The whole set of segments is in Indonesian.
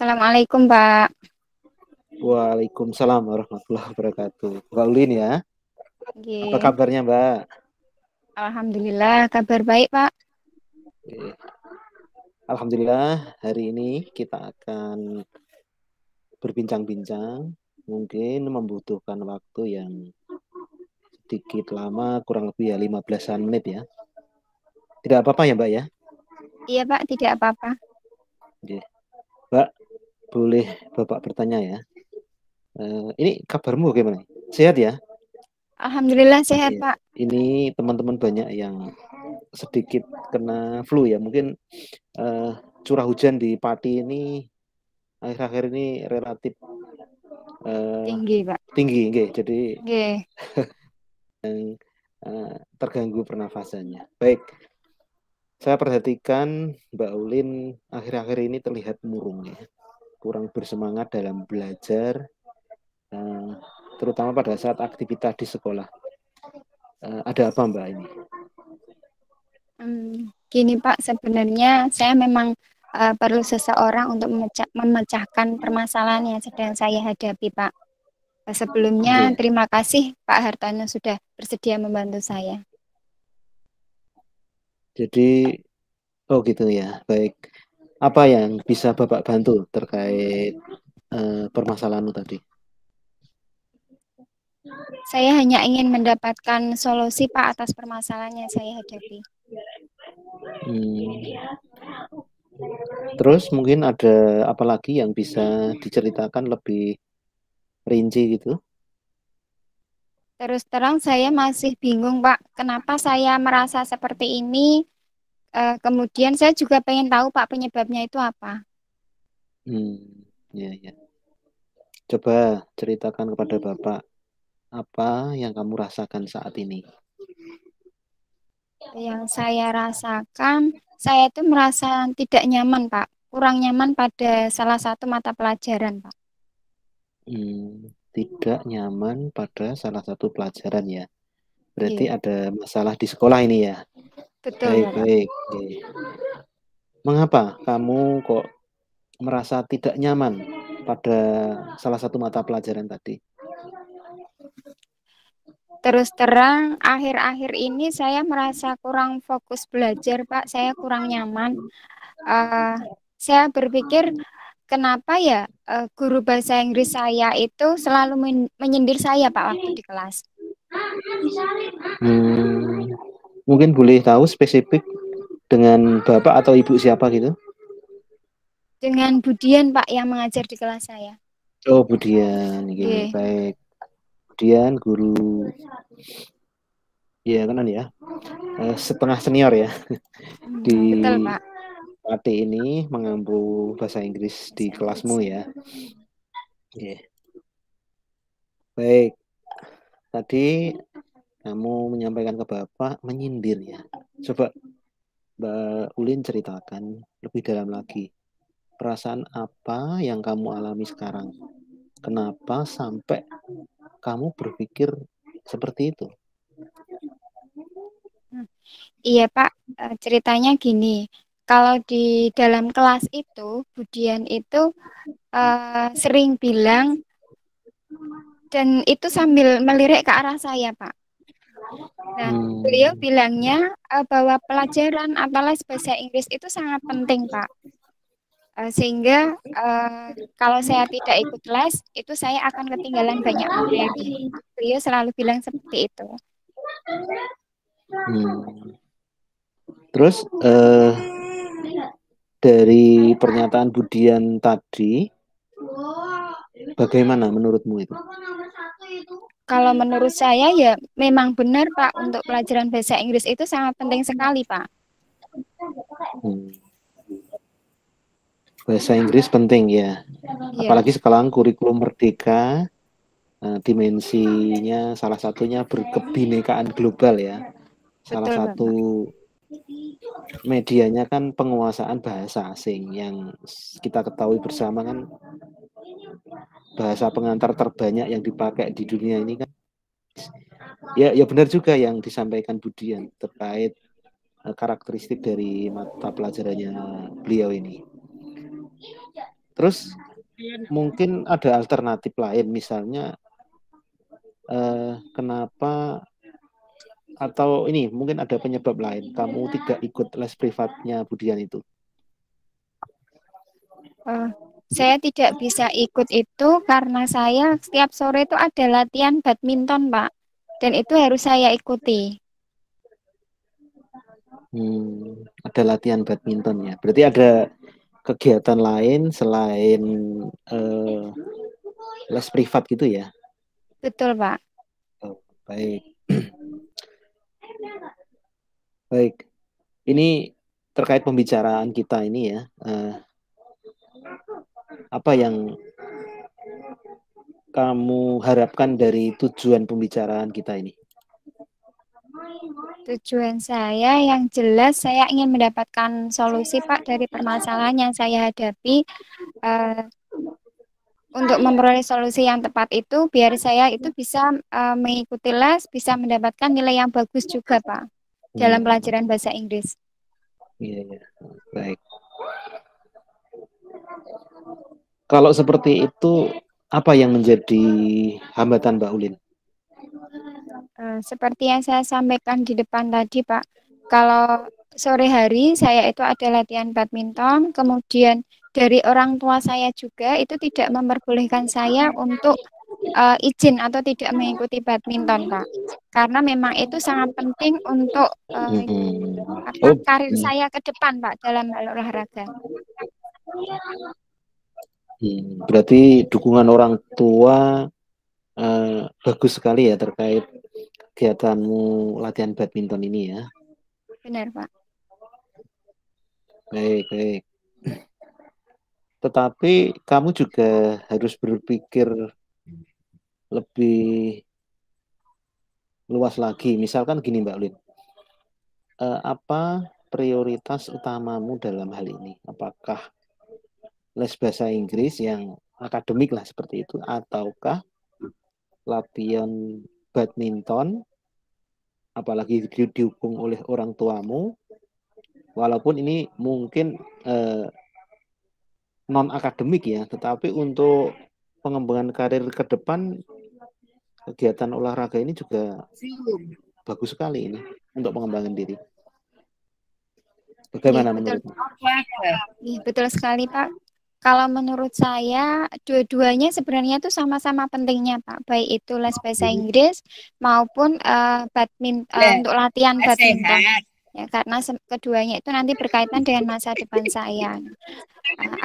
Assalamualaikum, Pak. Waalaikumsalam warahmatullahi wabarakatuh. Mbak Ulin ya, apa Nggih. kabarnya Mbak? Alhamdulillah, kabar baik, Pak. Oke. Alhamdulillah hari ini kita akan berbincang-bincang, mungkin membutuhkan waktu yang sedikit lama, kurang lebih ya 15-an menit ya. Tidak apa-apa ya Mbak ya? Iya, Pak, tidak apa-apa. Oke. Mbak, boleh Bapak bertanya ya? Ini kabarmu bagaimana? Sehat ya? Alhamdulillah sehat, Iya. Pak. Ini teman-teman banyak yang sedikit kena flu ya. Mungkin eh, curah hujan di Pati ini akhir-akhir ini relatif eh, Tinggi, Pak. tinggi, nggih. Jadi Nggih. terganggu pernafasannya. Baik, saya perhatikan Mbak Ulin akhir-akhir ini terlihat murung ya, kurang bersemangat dalam belajar, eh, terutama pada saat aktivitas di sekolah. Ada apa Mbak ini? Gini, Pak, sebenarnya saya memang perlu seseorang untuk memecahkan permasalahan yang sedang saya hadapi, Pak. Sebelumnya, Oke, terima kasih Pak Hartono sudah bersedia membantu saya. jadi oh gitu ya. Baik, apa yang bisa Bapak bantu terkait permasalahan tadi? Saya hanya ingin mendapatkan solusi, Pak, atas permasalahan yang saya hadapi. Hmm, Terus mungkin ada apa lagi yang bisa diceritakan lebih rinci gitu? Terus terang saya masih bingung, Pak, kenapa saya merasa seperti ini. Kemudian saya juga pengen tahu, Pak, penyebabnya itu apa. Ya, ya. Coba ceritakan kepada Bapak apa yang kamu rasakan saat ini. Yang saya rasakan, saya itu merasa tidak nyaman, Pak. Kurang nyaman pada salah satu mata pelajaran, Pak. Tidak nyaman pada salah satu pelajaran ya. Berarti Iya, ada masalah di sekolah ini ya. betul Baik, ya, Pak. baik. Oke. Mengapa kamu kok merasa tidak nyaman pada salah satu mata pelajaran tadi? Terus terang, akhir-akhir ini saya merasa kurang fokus belajar, Pak. Saya kurang nyaman. Eh, saya berpikir, kenapa ya guru bahasa Inggris saya itu selalu menyindir saya, Pak, waktu di kelas. Hmm, Mungkin boleh tahu spesifik dengan bapak atau ibu siapa gitu? Dengan Budian, Pak, yang mengajar di kelas saya. Oh, Budian. Oke, Oke. baik. Budian guru ya kan ya, setengah senior ya Betul, di Pak. Pati ini mengampu bahasa Inggris di Bahasa kelasmu Inggris. ya. Oke, baik. Tadi kamu menyampaikan ke bapak menyindir ya. Coba Mbak Ulin ceritakan lebih dalam lagi. Perasaan apa yang kamu alami sekarang? Kenapa sampai kamu berpikir seperti itu? Hmm. Iya, Pak. Ceritanya gini. Kalau di dalam kelas itu, Budian itu sering bilang, dan itu sambil melirik ke arah saya, Pak. Nah, beliau Hmm, bilangnya bahwa pelajaran atau les bahasa Inggris itu sangat penting, Pak. Sehingga kalau saya tidak ikut les, itu saya akan ketinggalan banyak materi. Beliau selalu bilang seperti itu. hmm. Terus dari pernyataan Budian tadi, bagaimana menurutmu itu? Kalau menurut saya ya memang benar, Pak, untuk pelajaran bahasa Inggris itu sangat penting sekali, Pak. Hmm. Bahasa Inggris penting ya, Iya, apalagi sekarang kurikulum merdeka, dimensinya salah satunya berkebinekaan global ya. Salah betul, satu Bapak. medianya kan penguasaan bahasa asing yang kita ketahui bersama kan bahasa pengantar terbanyak yang dipakai di dunia ini kan. Ya, ya benar juga yang disampaikan Budian terkait karakteristik dari mata pelajarannya beliau ini. Terus mungkin ada alternatif lain, misalnya kenapa, atau ini mungkin ada penyebab lain kamu tidak ikut les privatnya Budian itu. Eh, saya tidak bisa ikut itu karena saya setiap sore itu ada latihan badminton, Pak. Dan itu harus saya ikuti. Ada latihan badminton ya. Berarti ada kegiatan lain selain eh, les privat gitu ya. Betul, Pak. Oh, baik. Baik. Ini terkait pembicaraan kita ini ya. Apa yang kamu harapkan dari tujuan pembicaraan kita ini? Tujuan saya yang jelas saya ingin mendapatkan solusi, Pak, dari permasalahan yang saya hadapi. Eh, untuk memperoleh solusi yang tepat itu, biar saya itu bisa mengikuti les, bisa mendapatkan nilai yang bagus juga, Pak, dalam pelajaran bahasa Inggris. Iya, ya. Baik. Kalau seperti itu, apa yang menjadi hambatan Mbak Ulin? Seperti yang saya sampaikan di depan tadi, Pak, kalau sore hari saya itu ada latihan badminton, kemudian dari orang tua saya juga itu tidak memperbolehkan saya untuk izin atau tidak mengikuti badminton, Pak. Karena memang itu sangat penting untuk Oh, karir saya ke depan, Pak, dalam hal olahraga. berarti dukungan orang tua bagus sekali ya terkait kegiatanmu latihan badminton ini ya. Benar, Pak. Baik, baik. Tetapi kamu juga harus berpikir lebih luas lagi. Misalkan gini Mbak Lin, apa prioritas utamamu dalam hal ini? Apakah les bahasa Inggris yang akademik lah seperti itu, ataukah latihan badminton, apalagi didukung oleh orang tuamu, walaupun ini mungkin non akademik ya, tetapi untuk pengembangan karir ke depan kegiatan olahraga ini juga bagus sekali ini untuk pengembangan diri. Bagaimana menurutmu? Betul sekali, Pak. Kalau menurut saya, dua-duanya sebenarnya itu sama-sama pentingnya, Pak. Baik itu les bahasa Inggris maupun untuk latihan badminton. Ya, karena keduanya itu nanti berkaitan dengan masa depan saya.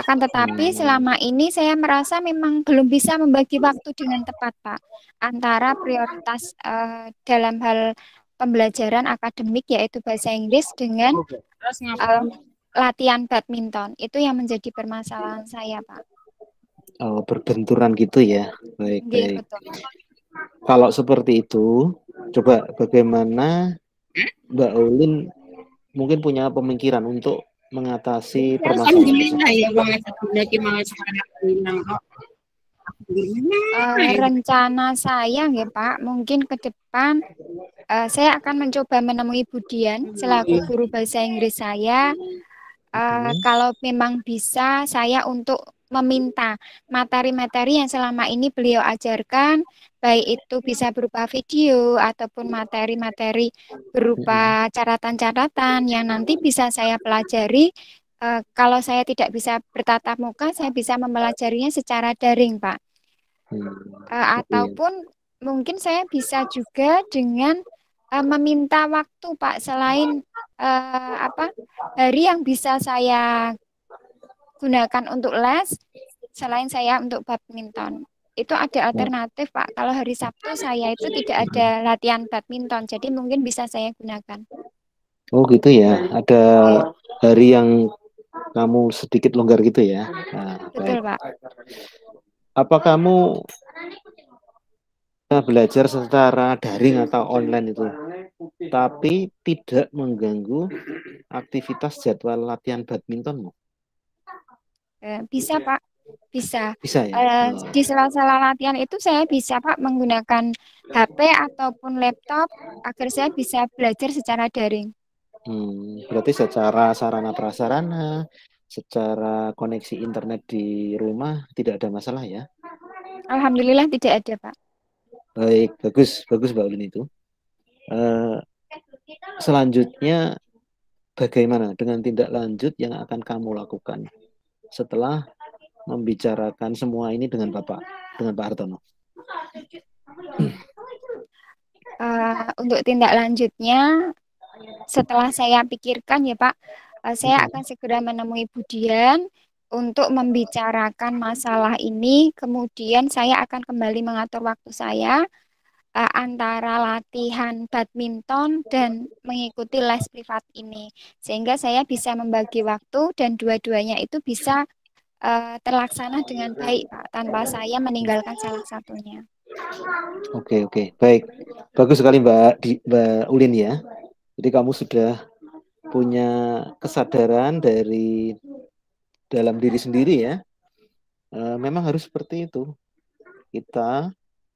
Akan tetapi selama ini saya merasa memang belum bisa membagi waktu dengan tepat, Pak. Antara prioritas dalam hal pembelajaran akademik yaitu bahasa Inggris dengan latihan badminton. Itu yang menjadi permasalahan saya, Pak. Oh, berbenturan gitu ya. Baik, Iya, baik. betul. Kalau seperti itu, coba bagaimana Mbak Ulin mungkin punya pemikiran untuk mengatasi permasalahan rencana saya ya Pak, mungkin ke depan saya akan mencoba menemui Budian selaku guru bahasa Inggris saya. Kalau memang bisa, saya untuk meminta materi-materi yang selama ini beliau ajarkan, baik itu bisa berupa video ataupun materi-materi berupa catatan-catatan yang nanti bisa saya pelajari. Kalau saya tidak bisa bertatap muka, saya bisa mempelajarinya secara daring, Pak. Ataupun mungkin saya bisa juga dengan meminta waktu, Pak, selain hari yang bisa saya gunakan untuk les, selain saya untuk badminton. Itu ada alternatif, Pak. Kalau hari Sabtu saya itu tidak ada latihan badminton, jadi mungkin bisa saya gunakan. Oh gitu ya, ada hari yang kamu sedikit longgar gitu ya. Betul, Pak. Apa kamu belajar secara daring atau online itu, tapi tidak mengganggu aktivitas jadwal latihan badmintonmu? Bisa, Pak. Bisa. Bisa ya. Di sela-sela latihan itu saya bisa, Pak, menggunakan HP ataupun laptop agar saya bisa belajar secara daring. Berarti secara sarana prasarana, secara koneksi internet di rumah tidak ada masalah ya? Alhamdulillah tidak ada, Pak. Baik, bagus, bagus Mbak Ulin itu. Eh, Selanjutnya, bagaimana dengan tindak lanjut yang akan kamu lakukan setelah membicarakan semua ini dengan dengan Pak Hartono? Untuk tindak lanjutnya, setelah saya pikirkan ya Pak, saya akan segera menemui Budian untuk membicarakan masalah ini. Kemudian saya akan kembali mengatur waktu saya antara latihan badminton dan mengikuti les privat ini, sehingga saya bisa membagi waktu dan dua-duanya itu bisa terlaksana dengan baik, Pak, tanpa saya meninggalkan salah satunya. Oke, oke, baik. Bagus sekali Mbak Ulin ya. Jadi kamu sudah punya kesadaran dari dalam diri sendiri ya. Memang harus seperti itu. Kita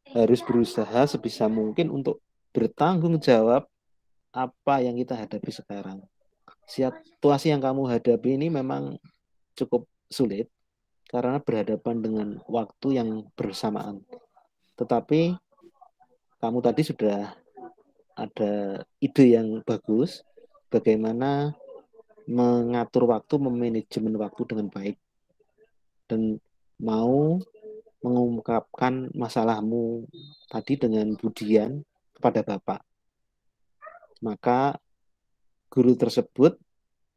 harus berusaha sebisa mungkin untuk bertanggung jawab apa yang kita hadapi sekarang. Situasi yang kamu hadapi ini memang cukup sulit karena berhadapan dengan waktu yang bersamaan. Tetapi kamu tadi sudah ada ide yang bagus bagaimana mengatur waktu, memanajemen waktu dengan baik dan mau mengungkapkan masalahmu tadi dengan Budian kepada Bapak. Maka guru tersebut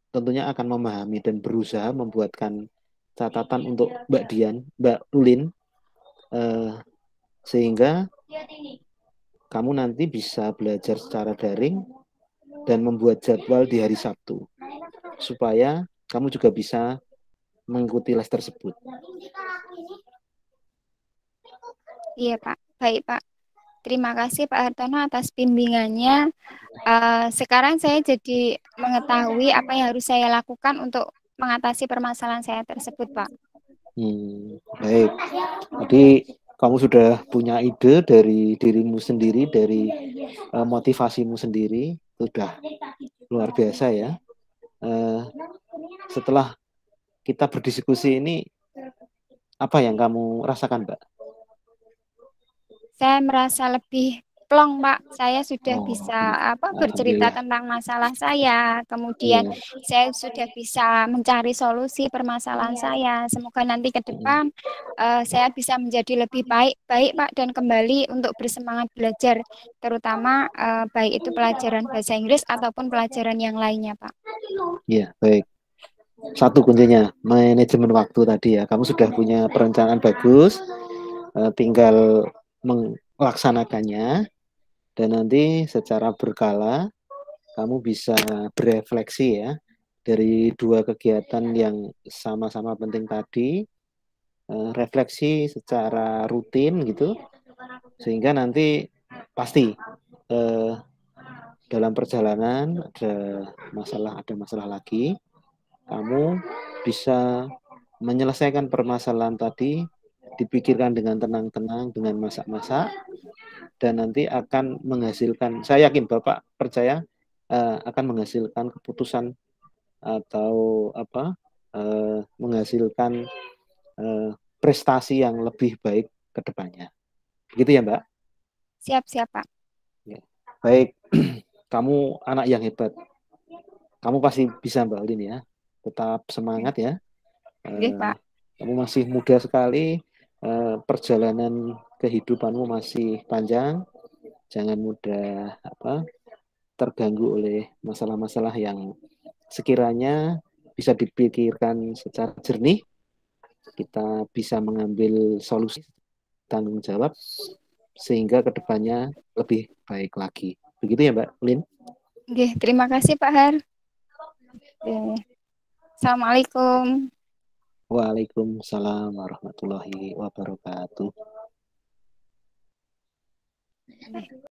tentunya akan memahami dan berusaha membuatkan catatan untuk Mbak Ulin, sehingga kamu nanti bisa belajar secara daring dan membuat jadwal di hari Sabtu supaya kamu juga bisa mengikuti les tersebut. Iya, Pak. Baik, Pak. Terima kasih Pak Hartono atas bimbingannya. Sekarang saya jadi mengetahui apa yang harus saya lakukan untuk mengatasi permasalahan saya tersebut, Pak. Baik. Jadi kamu sudah punya ide dari dirimu sendiri, dari motivasimu sendiri, sudah luar biasa ya. Setelah kita berdiskusi ini, apa yang kamu rasakan, Mbak? Saya merasa lebih plong, Pak. Saya sudah Oh, bisa bercerita alhamdulillah. tentang masalah saya. Kemudian Iya. saya sudah bisa mencari solusi permasalahan saya. Semoga nanti ke depan saya bisa menjadi lebih baik, baik Pak, dan kembali untuk bersemangat belajar, terutama baik itu pelajaran bahasa Inggris ataupun pelajaran yang lainnya, Pak. Iya, baik. Satu kuncinya, manajemen waktu tadi ya. Kamu sudah punya perencanaan bagus, tinggal melaksanakannya, dan nanti secara berkala kamu bisa berefleksi ya dari dua kegiatan yang sama-sama penting tadi, refleksi secara rutin gitu, sehingga nanti pasti dalam perjalanan ada masalah lagi, kamu bisa menyelesaikan permasalahan tadi, dipikirkan dengan tenang-tenang, dengan masak-masak, dan nanti akan menghasilkan, saya yakin Bapak percaya akan menghasilkan keputusan atau menghasilkan prestasi yang lebih baik ke depannya. Begitu ya, Mbak? Siap-siap, Pak. Ya. Baik, kamu anak yang hebat. Kamu pasti bisa, Mbak Ulin ya. Tetap semangat ya. Oke, Pak. Kamu masih muda sekali, perjalanan kehidupanmu masih panjang. Jangan mudah terganggu oleh masalah-masalah yang sekiranya bisa dipikirkan secara jernih. Kita bisa mengambil solusi, tanggung jawab, sehingga kedepannya lebih baik lagi. Begitu ya Mbak Lin? Oke, terima kasih Pak Har. Oke. Assalamualaikum. Waalaikumsalam warahmatullahi wabarakatuh. Oke.